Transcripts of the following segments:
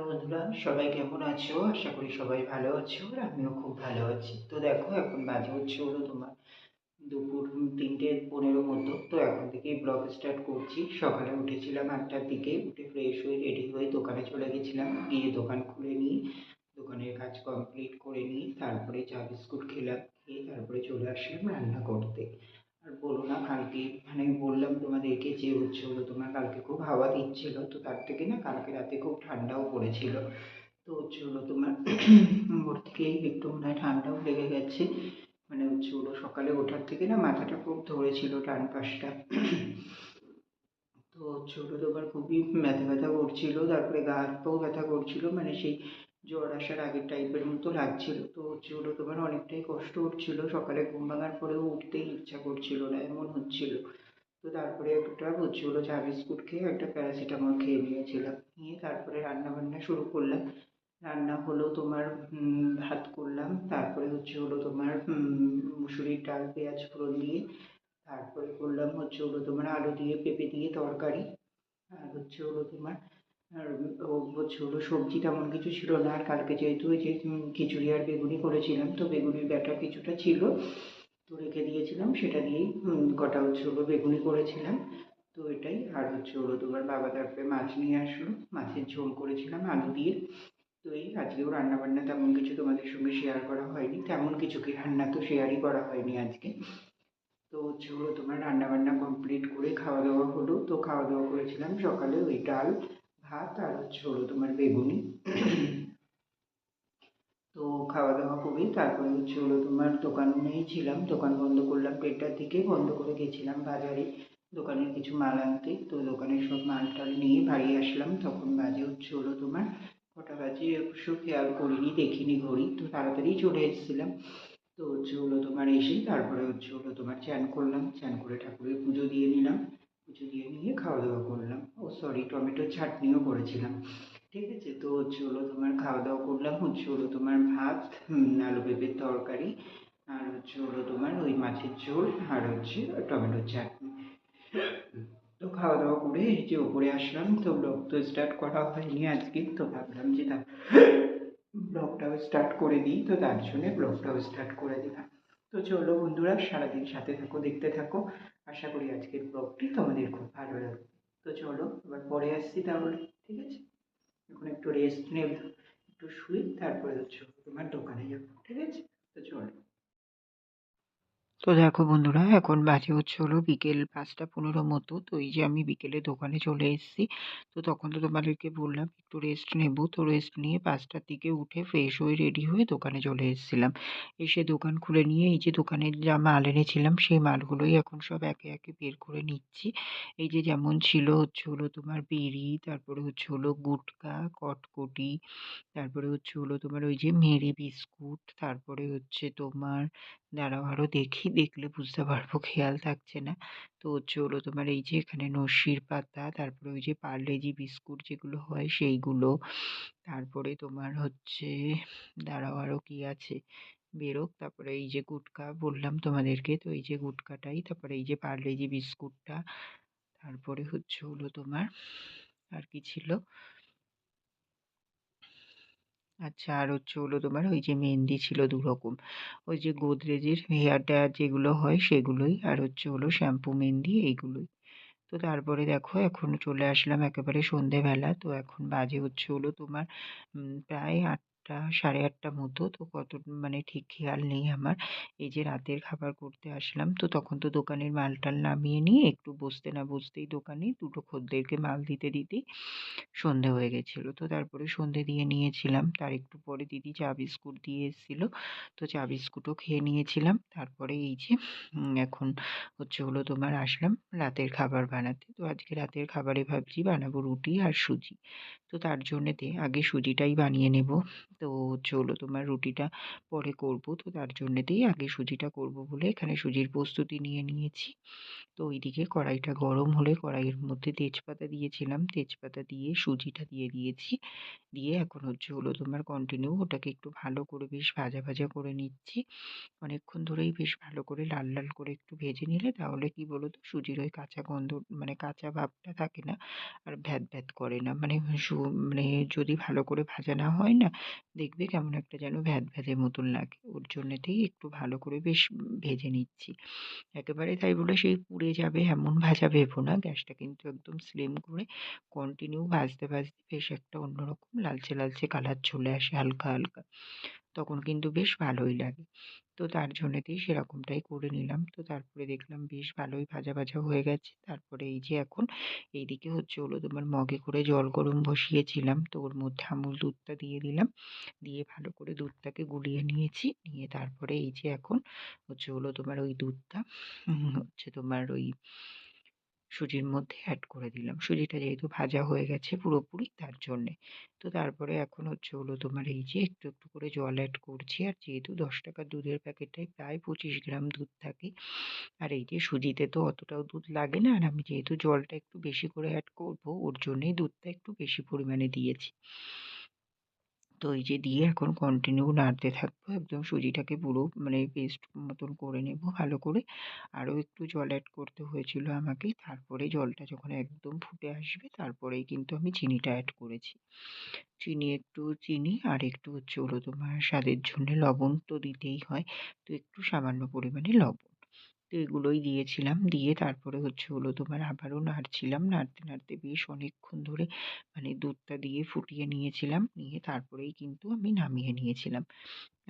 বন্ধুরা, সবাই কেমন আছো? আশা করি সবাই ভালো আছো আর আমিও খুব ভালো আছি। তো দেখো, এখন বাজে হচ্ছে হলো তোমার দুপুর 3:15 মতো। তো এখন থেকেই ব্লগ স্টার্ট করছি। সকালে উঠেছিলাম 8টার দিকে, উঠে ফ্রেশ হয়ে রেডি হয়ে দোকানে চলে গেছিলাম। গিয়ে দোকান খুলে নিয়ে দোকানের কাজ কমপ্লিট করে নিয়ে তারপরে চা বিস্কুট খেলাম। খেয়ে তারপরে চলে আসলাম রান্না করতে। আর বলো না, কালকে মানে বললাম তোমাদেরকে যে হচ্ছে হলো তোমার কালকে খুব হাওয়া দিচ্ছিল, তো তার থেকে না কালকে রাতে খুব ঠান্ডাও পড়েছিল। তো হচ্ছে হলো তোমার ভোর থেকেই একটু মনে হয় ঠান্ডাও লেগে গেছে। মানে হচ্ছে হলো সকালে ওঠার থেকে না মাথাটা খুব ধরেছিল ডান পাশটা। তো হচ্ছে হলো তোমার খুবই ব্যথা ব্যথা করছিল, তারপরে গা হাত পাও ব্যথা করছিল, মানে সেই জ্বর আসার আগের টাইপের মতো লাগছিল। তো হচ্ছে হলো তোমার অনেকটাই কষ্ট হচ্ছিল, সকালে ঘুম ভাঙার পরেও উঠতেই ইচ্ছা করছিল না, এমন হচ্ছিল। তো তারপরে একটা হচ্ছে হলো চা বিস্কুট খেয়ে একটা প্যারাসিটামল খেয়ে নিয়েছিলাম। নিয়ে তারপরে রান্না বান্না শুরু করলাম। রান্না হলো তোমার ভাত করলাম, তারপরে হচ্ছে হলো তোমার মুসুরির ডাল পেঁয়াজ ফোড়ন দিয়ে। তারপরে করলাম হচ্ছে হলো তোমার আলু দিয়ে পেঁপে দিয়ে তরকারি। আর হচ্ছে হলো তোমার আর হচ্ছে হলো সবজি তেমন কিছু ছিল না। আর কালকে যেহেতু ওই যে খিচুড়ি আর বেগুনি করেছিলাম, তো বেগুনির ব্যাটা কিছুটা ছিল, তো রেখে দিয়েছিলাম, সেটা দিয়েই কটা হচ্ছে হলো বেগুনি করেছিলাম। তো এটাই। আর হচ্ছে হলো তোমার বাবা তারপরে মাছ নিয়ে আসলো, মাছের ঝোল করেছিলাম আলু দিয়ে। তো এই আজকেও রান্না বান্না তেমন কিছু তোমাদের সঙ্গে শেয়ার করা হয়নি, তেমন কিছু কি রান্না তো শেয়ারই করা হয়নি আজকে। তো হচ্ছে হলো তোমার রান্না বান্না কমপ্লিট করে খাওয়া দাওয়া হলো। তো খাওয়া দাওয়া করেছিলাম সকালে ওই ডাল ভাত আর হচ্ছে হলো তোমার বেগুনি। তো খাওয়া দাওয়া করে তারপরে হচ্ছে হলো তোমার দোকানেই ছিলাম, দোকান বন্ধ করলাম 1:30টার দিকে, বন্ধ করে গেছিলাম বাজারে দোকানের কিছু মাল আনতে। তো দোকানের সব মাল টাল নিয়ে বাড়ি আসলাম, তখন বাজে হচ্ছে হলো তোমার কটা বাজে অবশ্য খেয়াল করিনি, দেখিনি ঘড়ি, তো তাড়াতাড়ি চলে এসেছিলাম। তো হচ্ছে হলো তোমার এসে তারপরে হচ্ছে হলো তোমার চান করলাম, চান করে ঠাকুরের পুজো দিয়ে নিলাম। পুজো দিয়ে নিয়ে খাওয়া দাওয়া করলাম। ও সরি, টমেটোর চাটনিও করেছিলাম। ঠিক আছে। তো হচ্ছে হলো তোমার খাওয়া দাওয়া করলাম হচ্ছে হলো তোমার ভাত, আলু পেঁপের তরকারি, আর হচ্ছে হলো তোমার ওই মাছের ঝোল, আর হচ্ছে টমেটোর চাটনি। তো খাওয়া দাওয়া করে এই যে ওপরে আসলাম। তো ব্লগ তো স্টার্ট করা হয়নি আজকে, তো ভাবলাম যে না, ব্লগটাও স্টার্ট করে দিই, তো তার জন্যে ব্লগটাও স্টার্ট করে দিলাম। তো চলো বন্ধুরা, সারাদিন সাথে থাকো, দেখতে থাকো। আশা করি আজকের ব্লগটি তোমাদের খুব ভালো লাগবে। তো চলো এবার পরে আসছি তাহলে। ঠিক আছে, এখন একটু রেস্ট নেব, একটু শুই, তারপরে হচ্ছে তোমার দোকানে যাবো। ঠিক আছে, তো চলো। তো দেখো বন্ধুরা, এখন বাজে হচ্ছে হলো বিকেল 5টা 15 মতো। তো এই যে আমি বিকেলে দোকানে চলে এসেছি। তো তখন তো তোমাদেরকে বললাম একটু রেস্ট নেব, তো রেস্ট নিয়ে 5টার দিকে উঠে ফ্রেশ হয়ে রেডি হয়ে দোকানে চলে এসেছিলাম। এসে দোকান খুলে নিয়ে এই যে দোকানে যা মাল এনেছিলাম সেই মালগুলোই এখন সব একে একে বের করে নিচ্ছি। এই যে যেমন ছিল হচ্ছে হলো তোমার বিড়ি, তারপরে হচ্ছে হলো গুটকা, কটকটি, তারপরে হচ্ছে হলো তোমার ওই যে মেরি বিস্কুট, তারপরে হচ্ছে তোমার দাঁড়াও আরো দেখি, দেখলে বুঝতে পারবো, খেয়াল থাকছে না। তো হচ্ছে হলো তোমার এই যে এখানে নস্যির পাতা, তারপরে ওই যে পার্লেজি বিস্কুট যেগুলো হয় সেইগুলো, তারপরে তোমার হচ্ছে দাঁড়াও আরো কি আছে বেরোক, তারপরে এই যে গুটকা বললাম তোমাদেরকে, তো এই যে গুটকাটাই, তারপরে এই যে পার্লেজি বিস্কুটটা, তারপরে হচ্ছে হলো তোমার আর কি ছিল, আচ্ছা, আর হচ্ছে হলো তোমার ওই যে মেহেন্দি ছিল 2 রকম, ওই যে গোদরেজের হেয়ার ড্রায়ার যেগুলো হয় সেগুলোই, আর হচ্ছে হলো শ্যাম্পু মেহেন্দি এইগুলোই। তো তারপরে দেখো এখন চলে আসলাম একেবারে সন্ধেবেলা। তো এখন বাজে হচ্ছে হলো তোমার প্রায় 8টা 8:30 মতো। তো কত মানে ঠিক খেয়াল নেই আমার। এই যে রাতের খাবার করতে আসলাম, তো তখন তো দোকানের মাল টাল নামিয়ে নিয়ে একটু বসতে না বসতেই দোকানে দুটো খদ্দেরকে মাল দিতে দিতেই সন্ধে হয়ে গেছিলো। তো তারপরে সন্ধে দিয়ে নিয়েছিলাম, তার একটু পরে দিদি চা বিস্কুট দিয়ে এসেছিলো। তো চা বিস্কুটও খেয়ে নিয়েছিলাম। তারপরে এই যে এখন হচ্ছে হলো তোমার আসলাম রাতের খাবার বানাতে। তো আজকে রাতের খাবারে ভাবছি বানাবো রুটি আর সুজি। তো তার জন্যেতে আগে সুজিটাই বানিয়ে নেব। তো হচ্ছে হলো তোমার রুটিটা পরে করব। তো তার জন্যেতেই আগে সুজিটা করব বলে এখানে সুজির প্রস্তুতি নিয়ে নিয়েছি। তো ওইদিকে কড়াইটা গরম হলে কড়াইয়ের মধ্যে তেজপাতা দিয়েছিলাম, তেজপাতা দিয়ে সুজিটা দিয়ে দিয়েছি। দিয়ে এখন হচ্ছে হলো তোমার কন্টিনিউ ওটাকে একটু ভালো করে বেশ ভাজা ভাজা করে নিচ্ছি। অনেকক্ষণ ধরেই বেশ ভালো করে লাল লাল করে একটু ভেজে নিলে তাহলে কি বলো তো সুজির ওই কাঁচা গন্ধ মানে কাঁচা ভাবটা থাকে না, আর ভ্যাদ ভ্যাদ করে না। মানে মানে যদি ভালো করে ভাজা না হয় না, দেখবে কেমন একটা যেন ভ্যাদ ভ্যাদের মতন লাগে। ওর জন্যেতেই একটু ভালো করে বেশ ভেজে নিচ্ছি। একেবারে তাই বলে সেই পুড়ে যাবে এমন ভাজা ভেবো না, গ্যাসটা কিন্তু একদম স্লিম করে কন্টিনিউ ভাজতে ভাজতে বেশ একটা অন্যরকম লালচে লালচে কালার চলে আসে হালকা হালকা, তখন কিন্তু বেশ ভালোই লাগে। তো তার জন্যেতেই সেরকমটাই করে নিলাম। তো তারপরে দেখলাম বেশ ভালোই ভাজা ভাজা হয়ে গেছে। তারপরে এই যে এখন এইদিকে হচ্ছে হলো তোমার মগে করে জল গরম বসিয়েছিলাম, তো ওর মধ্যে আমুল দুধটা দিয়ে দিলাম। দিয়ে ভালো করে দুধটাকে গুলিয়ে নিয়েছি, নিয়ে তারপরে এই যে এখন হচ্ছে হলো তোমার ওই দুধটা হচ্ছে তোমার ওই সুজির মধ্যে অ্যাড করে দিলাম। সুজিটা যেহেতু ভাজা হয়ে গেছে পুরোপুরি তার জন্যে। তো তারপরে এখন হচ্ছে হলো তোমার এই যে একটু একটু করে জল অ্যাড করছি। আর যেহেতু 10 টাকার দুধের প্যাকেটটায় প্রায় 25 গ্রাম দুধ থাকে, আর এই যে সুজিতে তো অতটাও দুধ লাগে না, আর আমি যেহেতু জলটা একটু বেশি করে অ্যাড করবো ওর জন্যেই দুধটা একটু বেশি পরিমাণে দিয়েছি। তো এই যে দিয়ে এখন কন্টিনিউ নাড়তে থাকবো, একদম সুজিটাকে পুরো মানে পেস্ট মতন করে নেব ভালো করে। আরও একটু জল অ্যাড করতে হয়েছিল আমাকে, তারপরে জলটা যখন একদম ফুটে আসবে তারপরেই কিন্তু আমি চিনিটা অ্যাড করেছি। চিনি আর একটু হচ্ছে হলো তোমার স্বাদের জন্য লবণ তো দিতেই হয়, তো একটু সামান্য পরিমাণে লবণ। তো এগুলোই দিয়েছিলাম, দিয়ে তারপরে হচ্ছে হলো তোমার আবারও নাড়ছিলাম, নাড়তে নাড়তে বেশ অনেকক্ষণ ধরে মানে দুধটা দিয়ে ফুটিয়ে নিয়েছিলাম, নিয়ে তারপরেই কিন্তু আমি নামিয়ে নিয়েছিলাম।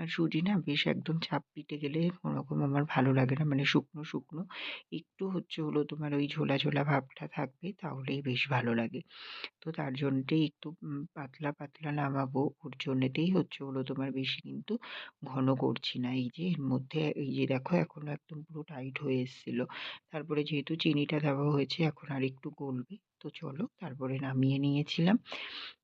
আর সুজি না বেশ একদম চাপ পিটে গেলে ওরকম আমার ভালো লাগে না, মানে শুকনো শুকনো একটু হচ্ছে হলো তোমার ওই ঝোলা ঝোলা ভাবটা থাকবে তাহলেই বেশ ভালো লাগে। তো তার জন্যেই একটু পাতলা পাতলা নামাবো, ওর জন্যেতেই হচ্ছে হলো তোমার বেশি কিন্তু ঘন করছি না। এই যে এর মধ্যে এই যে দেখো এখনো একদম পুরো টাইট হয়ে এসেছিল। তারপরে যেহেতু চিনিটা দেওয়া হয়েছে এখন আর একটু গলবে। তো চলো তারপরে নামিয়ে নিয়েছিলাম।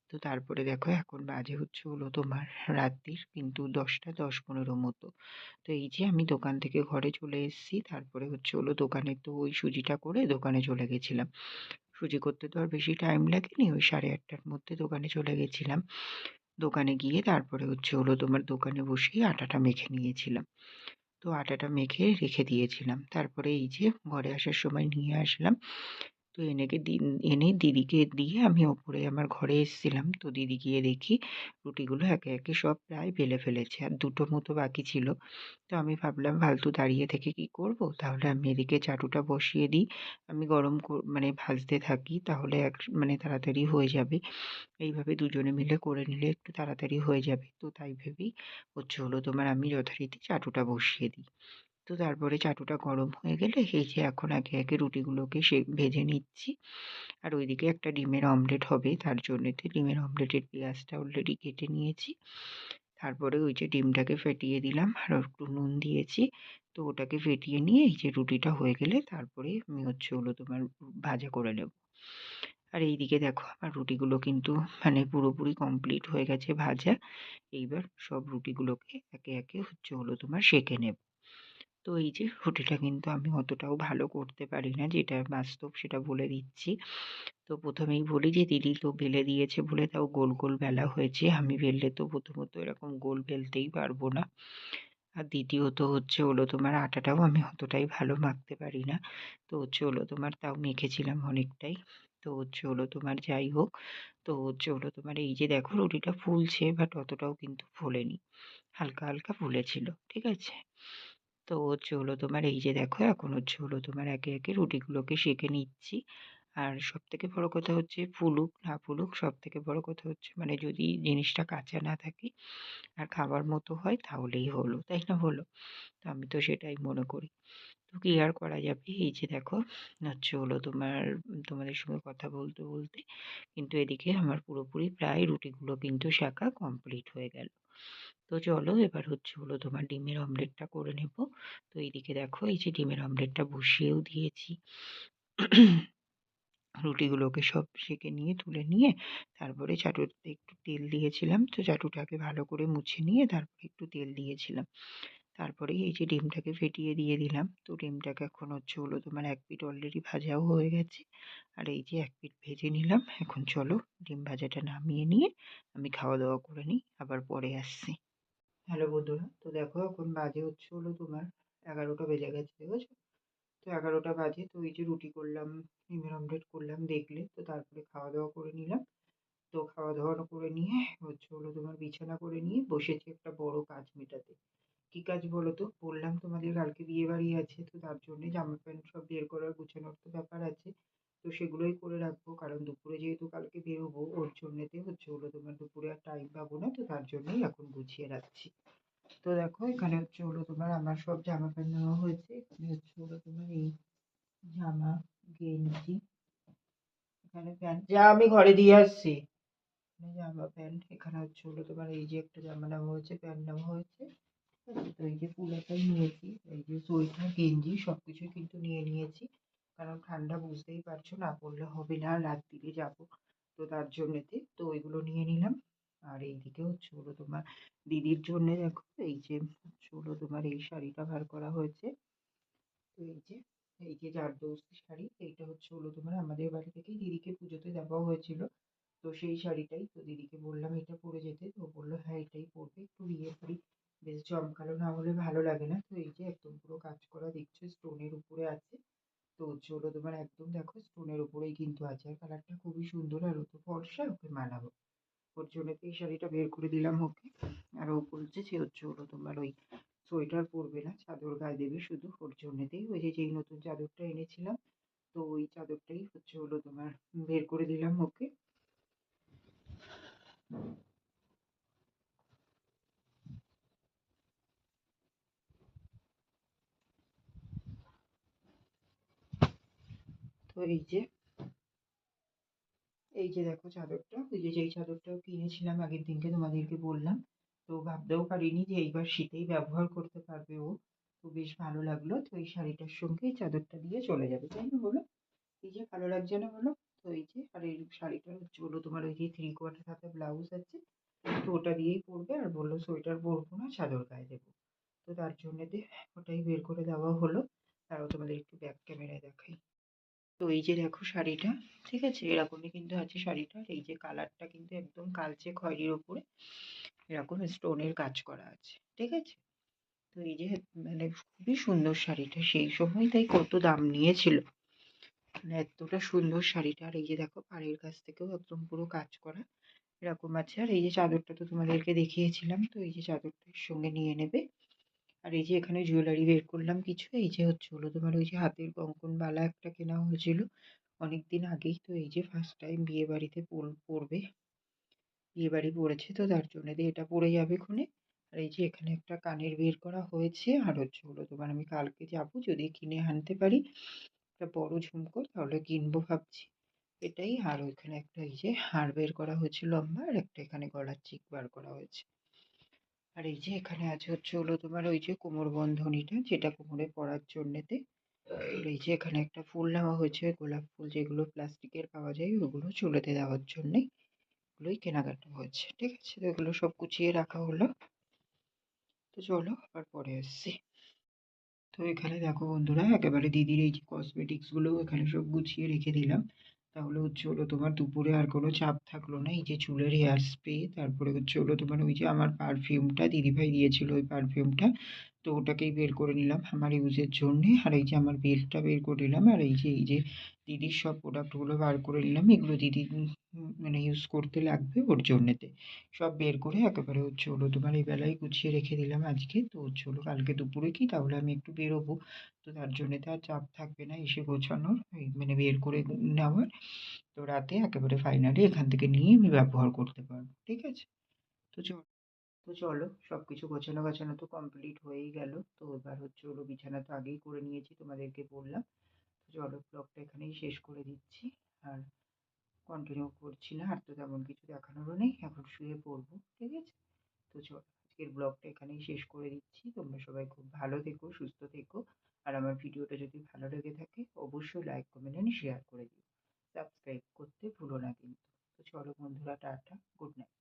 তো তারপরে দেখো এখন বাজে হচ্ছে হলো তোমার রাত্রির কিন্তু 10টা 10-15 মতো। তো এই যে আমি দোকান থেকে ঘরে চলে এসেছি, তারপরে হচ্ছে হলো দোকানে তো ওই সুজিটা করে দোকানে চলে গেছিলাম। সুজি করতে তো আর বেশি টাইম লাগেনি, ওই 8:30টার মধ্যে দোকানে চলে গেছিলাম। দোকানে গিয়ে তারপরে হচ্ছে হলো তোমার দোকানে বসেই আটাটা মেখে নিয়েছিলাম। তো আটাটা মেখে রেখে দিয়েছিলাম, তারপরে এই যে ঘরে আসার সময় নিয়ে আসলাম। তো এনে দিদিকে দিয়ে আমি ওপরে আমার ঘরে এসেছিলাম। তো দিদি গিয়ে দেখি রুটিগুলো একে একে সব প্রায় বেলে ফেলেছে, আর দুটো মতো বাকি ছিল। তো আমি ভাবলাম ফালতু দাঁড়িয়ে থেকে কি করব, তাহলে আমি এদিকে চাটুটা বসিয়ে দিই। আমি মানে ভাজতে থাকি তাহলে মানে তাড়াতাড়ি হয়ে যাবে। এইভাবে দুজনে মিলে করে নিলে একটু তাড়াতাড়ি হয়ে যাবে। তো তাই ভেবেই হচ্ছে হলো তোমার আমি যথারীতি চাটুটা বসিয়ে দিই। তো তারপরে চাটুটা গরম হয়ে গেলে এই যে এখন একে একে রুটিগুলোকে ভেজে নিচ্ছি। আর ওইদিকে একটা ডিমের অমলেট হবে, তার জন্যেতে ডিমের অমলেটের পেঁয়াজটা অলরেডি কেটে নিয়েছি। তারপরে ওই যে ডিমটাকে ফেটিয়ে দিলাম আর একটু নুন দিয়েছি। তো ওটাকে ফেটিয়ে নিয়ে এই যে রুটিটা হয়ে গেলে তারপরে আমি হচ্ছে হলো তোমার ভাজা করে নেব। আর এইদিকে দেখো আমার রুটিগুলো কিন্তু মানে পুরোপুরি কমপ্লিট হয়ে গেছে ভাজা। এইবার সব রুটিগুলোকে একে একে হচ্ছে হলো তোমার সেঁকে নেব। তো এই যে রুটিটা কিন্তু আমি অতটাও ভালো করতে পারি না, যেটা বাস্তব সেটা বলে দিচ্ছি। তো প্রথমেই বলি যে দিদি তো বেলে দিয়েছে বলে তাও গোল গোল বেলা হয়েছে, আমি বেললে তো প্রথমত এরকম গোল বেলতেই পারবো না। আর দ্বিতীয়ত হচ্ছে হলো তোমার আটাটাও আমি অতটাই ভালো মাখতে পারি না। তো হচ্ছে হলো তোমার তাও মেখেছিলাম অনেকটাই। তো হচ্ছে হলো তোমার যাই হোক, তো হচ্ছে হলো তোমার এই যে দেখো রুটিটা ফুলছে বাট অতটাও কিন্তু ফোলেনি, হালকা হালকা ফুলেছিল, ঠিক আছে। তো হচ্ছে হলো তোমার এই যে দেখো এখন হচ্ছে হলো তোমার একে একে রুটিগুলোকে সেঁকে নিচ্ছি। আর সব থেকে বড় কথা হচ্ছে ফুলুক না ফুলুক, সব থেকে বড় কথা হচ্ছে মানে যদি জিনিসটা কাঁচা না থাকে আর খাবার মতো হয় তাহলেই হলো, তাই না বলো? তো আমি তো সেটাই মনে করি। তো কি আর করা যাবে, এই যে দেখো হচ্ছে হলো তোমার তোমাদের সঙ্গে কথা বলতে বলতে কিন্তু এদিকে আমার পুরোপুরি প্রায় রুটিগুলো কিন্তু শাঁকা কমপ্লিট হয়ে গেল। তো চলো এবার হচ্ছে হলো তোমার ডিমের অমলেটটা করে নেব। তো এইদিকে দেখো এই যে ডিমের অমলেটটা বসিয়েও দিয়েছি। রুটিগুলোকে সব সেঁকে নিয়ে তুলে নিয়ে তারপরে চাটুতে একটু তেল দিয়েছিলাম, তো চাটুটাকে ভালো করে মুছে নিয়ে তারপরে একটু তেল দিয়েছিলাম। তারপরে এই যে ডিমটাকে ফেটিয়ে দিয়ে দিলাম, তো ডিমটাকে এখন হলো তোমার এক পিঠ অলরেডি ভাজাও হয়ে গেছে, আর এই যে এক পিঠ ভেজে নিলাম। এখন চলো ডিম ভাজাটা নামিয়ে নিয়ে আমি খাওয়া দাওয়া করে নিই, আবার পরে আসছি। হ্যালো বন্ধুরা, তো দেখো এখন বাজে হলো তোমার 11টা বেজে গেছে, দেখেছো? তো 11টা বাজে, তো এই যে রুটি করলাম, ডিমের অমলেট করলাম দেখলে, তো তারপরে খাওয়া দাওয়া করে নিলাম। তো খাওয়া দাওয়া করে নিয়ে হলো তোমার বিছানা করে নিয়ে বসেছি একটা বড় কাজ মেটাতে। কি কাজ বলো তো? বললাম তোমাদের কালকে বিয়ে বাড়ি আছে, তো তার জন্য জামা প্যান্ট সব বের করার গুছানোর তো ব্যাপার আছে। তো সেগুলোই করে রাখবো, কারণ দুপুরে যেহেতু কালকে বেরোবো ওর জন্যেতে হলো তোমার দুপুরে আর টাইম পাবো না, তো তার জন্যই এখন গুছিয়ে রাখছি। তো দেখো এখানে হলো তোমার আমার সব জামা প্যান্ট নেওয়া হয়েছে। এখানে হলো তোমার এই জামা, গেঞ্জি, এখানে প্যান্ট, যা আমি ঘরে দিয়ে আসছি। এখানে জামা প্যান্ট, এখানে হলো তোমার এই যে একটা জামা নেওয়া হয়েছে, প্যান্ট নেওয়া হয়েছে। ঠিক আছে, তো এই যে পুরোটাই নিয়েছি, এই যে সোয়েটার গেঞ্জি সবকিছুই কিন্তু নিয়ে নিয়েছি, কারণ ঠান্ডা বুঝতেই পারছো, না পরলে হবে না, রাত্রিরে যাবো, তো তার জন্যেতে তো ওইগুলো নিয়ে নিলাম। আর এইদিকে হলো তোমার দিদির জন্য দেখো এই যে হলো তোমার এই শাড়িটা বার করা হয়েছে। তো এই যে জারদৌসি শাড়ি, এইটা হলো তোমার আমাদের বাড়ি থেকেই দিদিকে পুজোতে দেওয়া হয়েছিল। তো সেই শাড়িটাই তো দিদিকে বললাম এটা পরে যেতে, তো বললো হ্যাঁ এটাই পরবে, একটু বিয়ে বাড়ি বেশ জমকালো না হলে ভালো লাগে না। তো এই যে একদম পুরো কাজ করা দেখছো, স্টোনের উপরে আছে। তো হলো তোমার একদম দেখো স্টোনের উপরেই কিন্তু আছে, আর কালারটা খুবই সুন্দর, আর ও তো ফর্সা, ওকে মানাবো। ওর জন্য তো এই শাড়িটা বের করে দিলাম ওকে। আর ও বলছে যে হলো তোমার ওই সোয়েটার পরবে না, চাদর গায়ে দেবে শুধু, ওর জন্যতেই ওই যে যেই নতুন চাদরটা এনেছিলাম, তো ওই চাদরটাই হলো তোমার বের করে দিলাম ওকে। তো এই যে দেখো চাদরটা, ওই যে যেই চাদরটাও কিনেছিলাম আগের দিনকে তোমাদেরকে বললাম, তো ভাবতেও পারিনি যে এইবার শীতেই ব্যবহার করতে পারবে ও। তো বেশ ভালো লাগলো, তো এই শাড়িটার সঙ্গে এই চাদরটা দিয়ে চলে যাবে, তাই না বলো? এই যে ভালো লাগছে না বলো? তো এই যে আর এই শাড়িটার হলো তোমার ওই যে 3/4 হাতা ব্লাউজ আছে, তো ওটা দিয়েই পরবে, আর বললো সোয়েটার পরবো না, চাদর গায়ে দেবো। তো তার জন্যে ওটাই বের করে দেওয়া হলো। তারও তোমাদের একটু ব্যাক ক্যামেরায় দেখাই। তো এই যে দেখো শাড়িটা, ঠিক আছে, এরকমই কিন্তু আছে শাড়িটা, আর এই যে কালারটা কিন্তু একদম কালচে খয়েরির ওপরে এরকম স্টোনের কাজ করা আছে, ঠিক আছে। তো এই যে মানে খুবই সুন্দর শাড়িটা, সেই সময় তাই কত দাম নিয়েছিল, মানে এতটা সুন্দর শাড়িটা। আর এই যে দেখো পাড়ের কাছ থেকেও একদম পুরো কাজ করা এরকম আছে। আর এই যে চাদরটা তো তোমাদেরকে দেখিয়েছিলাম, তো এই যে চাদরটার সঙ্গে নিয়ে নেবে। আর এই যে এখানে জুয়েলারি বের করলাম কিছু, এই যে হলো তোমার ওই যে হাতের কঙ্কন বালা একটা কেনা হয়েছিল অনেকদিন আগেই, তো এই যে ফার্স্ট টাইম বিয়ে বাড়িতে পরবে, বিয়ে বাড়ি পড়েছে, তো তার জন্য এটা পরে যাবে খুনে। আর এই যে এখানে একটা কানের বের করা হয়েছে, আর হলো তোমার আমি কালকে যাবো, যদি কিনে আনতে পারি একটা বড় ঝুমকো তাহলে কিনবো ভাবছি এটাই। আর ওইখানে একটা এই যে হার বের করা হয়েছে লম্বা, আর একটা এখানে গলার চিক বার করা হয়েছে। আর এই যে এখানে আছে হলো তোমার ওই যে কোমর বন্ধনীটা, যেটা কোমরে পরার জন্যেতে। আর এই যে এখানে একটা ফুল নেওয়া হয়েছে, গোলাপ ফুল, যেগুলো প্লাস্টিকের পাওয়া যায়, ওগুলো চুলোতে দেওয়ার জন্যে, এগুলোই কেনাকাটা হয়েছে, ঠিক আছে। তো এগুলো সব গুছিয়ে রাখা হলো, তো চলো আবার পরে আসছি। তো এখানে দেখো বন্ধুরা, একেবারে দিদির এই যে কসমেটিক্স গুলো এখানে সব গুছিয়ে রেখে দিলাম, তাহলে হলো তোমার দুপুরে আর কোনো চাপ থাকলো না। এই যে চুলের হেয়ার স্প্রে, তারপরে হলো তোমার ওই যে আমার পারফিউমটা দিদিভাই দিয়েছিল, ওই পারফিউমটা, তো ওটাকেই বের করে নিলাম আমার ইউজের জন্যে। আর এই যে আমার বেল্টটা বের করে নিলাম, আর এই যে দিদির সব প্রোডাক্টগুলো বার করে নিলাম, এগুলো দিদি মানে ইউজ করতে লাগবে ওর জন্যেতে, সব বের করে একেবারে হলো তোমার এই বেলায় গুছিয়ে রেখে দিলাম আজকে। তো হলো কালকে দুপুরে কি তাহলে আমি একটু বেরোবো, তো তার জন্যে তো আর চাপ থাকবে না এসে গোছানোর, এই মানে বের করে নেওয়ার। তো রাতে একেবারে ফাইনালি এখান থেকে নিয়ে আমি ব্যবহার করতে পারবো, ঠিক আছে। তো চলো সবকিছু গোছানো গাছানো তো কমপ্লিট হয়েই গেল, তো এবার হলো বিছানা তো আগেই করে নিয়েছি তোমাদেরকে বললাম। তো চলো ব্লগটা এখানেই শেষ করে দিচ্ছি, আর কন্টিনিউ করছি না, আর তো তেমন কিছু দেখানোরও নেই, এখন শুয়ে পড়বো, ঠিক আছে। তো চলো আজকের ব্লগটা এখানেই শেষ করে দিচ্ছি, তোমরা সবাই খুব ভালো থেকো, সুস্থ থেকো, আর আমার ভিডিওটা যদি ভালো লেগে থাকে অবশ্যই লাইক কমেন্ট এন্ড শেয়ার করে দিও। সাবস্ক্রাইব করতে ভুলো না কিন্তু। তো চলো বন্ধুরা, টাটা, গুড নাইট।